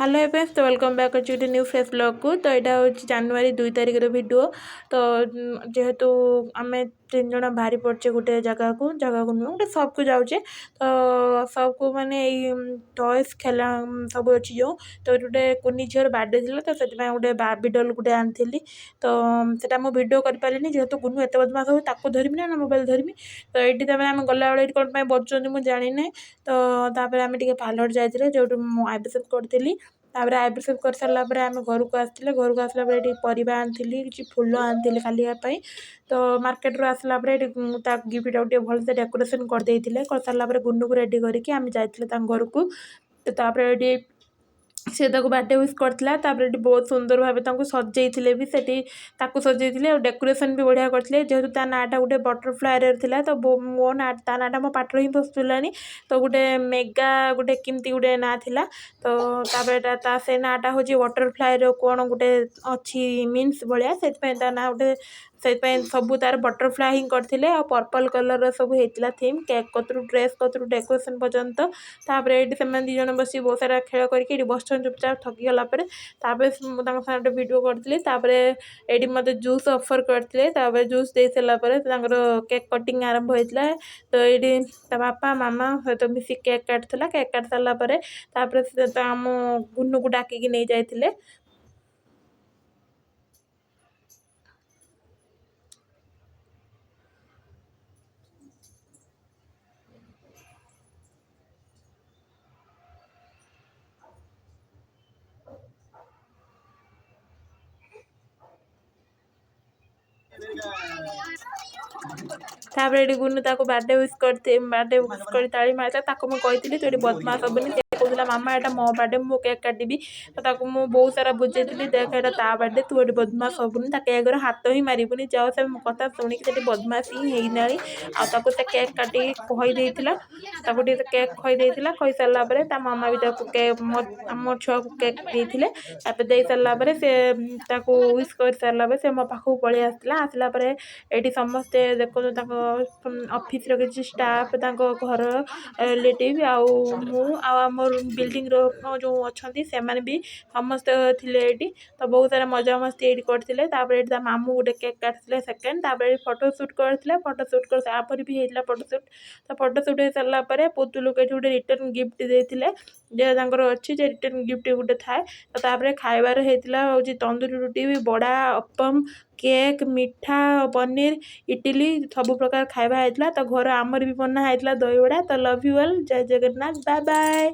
Hello everyone, तो welcome back अच्छी new face blog को। तो यहाँ हूँ जनवरी 2 तारिख वीडियो। तो जेहेतु आम तीन जन बाहरी पड़े गोटे जगह को नुह गोटे सप को जाऊे। तो सप को माने टॉयस खेला सब अच्छी जो तो गोटे कुनी झीर बार्डे थी तो से गोटे बार्बी डल गोटे आनी। तो सेटा मो भिड कर पारे जेहेतु गुनु एत बदमाश हो धरमी ना मोबाइल धरमी। तो ये आम गला बेले कौन बचुँच मुझे जानी ना। तो आम टे पार्लर जाइए जो आईब्रो सेप करी। तापर आईब्रो सेप कर सारापर आम घर को आसते घर को आसला परिवा आनी कि फुल आनी खाली। तो मार्केट रू आसला गिफ्ट गोटे भल से डेकोरेशन करदे कर सारापर गुन्नू को रेडी करके आम जाइए घर को। तो सी बार्डे विश करता बहुत सुंदर भाव सजे भी सजे और डेकोरेशन भी बढ़िया करते जेहेतु ता नाटा गोटे बटरफ्लाए था। तो मो ना ता नाटा मो पाटर ही पशुलानी। तो गोटे मेगा गोटे किमती गोटे ना था। तो से नाटा हूँ बटरफ्लाए कौन गोटे अच्छी मीन्स भाया से ना गोटे से सब तार बटरफ्लाए ही करते और पर्पल कलर सब होता थीम केक कतरू ड्रेस कतरू डेकोरेशन पर्यंत। ये दीज बस बहुत सारा खेल करके बस चुपचाप थकी गलापर साथ भिड करती। ये मत जूस ऑफर करते जूस दे सारापर केक कटिंग आरंभ होता। तो ये बापा मामा सहित मिसिक केक काटला केक काट सारापर आम गुन्नू को डाकिकी नहीं जाते। तापर ये गुन्नू ताको बार्डे विश कर ताली मारता मुझे तू ये बदमाश हेनी कहला मामा यहाँ मो बार्डे मो केक काटि। तो मुझे बहुत सारा बुझे देख यहाँ ता बार्डे तू ये बदमाश हेबुनि केक हाथ ही मारबुनि जाओ से कथा शुणिक बदमाश ही ना से केक काटि कहीदे केक खईदे खई सारापर मामा भी आम छुआ को केक देते दे सारापर से विश कर सारापर से मो पाख पलि आसला ये समस्ते देखो ऑफिस रो किसी स्टाफ घर रिलेटिव आम बिल्डिंग जो अच्छा से भी समस्ते थे। तो बहुत सारा मजा मस्ती ये करते मामू गोटे केक काटते सेकेंड फोटोशूट करते फोटोशूट कर सापर भी होता फोटोशूट। तो फोटोशूट हो सारापर पुतुल को गोटे रिटर्न गिफ्ट देते अच्छी रिटर्न गिफ्ट गोटे थाए। तो खाइबार होता हूँ तंदूरी रुटी भी बड़ा अपम केक मिठा पनीर इडली सब प्रकार खाଇବା होता। तो घर आमर भी बना होता दही बड़ा। तो लव यू ऑल, जय जगन्नाथ, बाय बाय।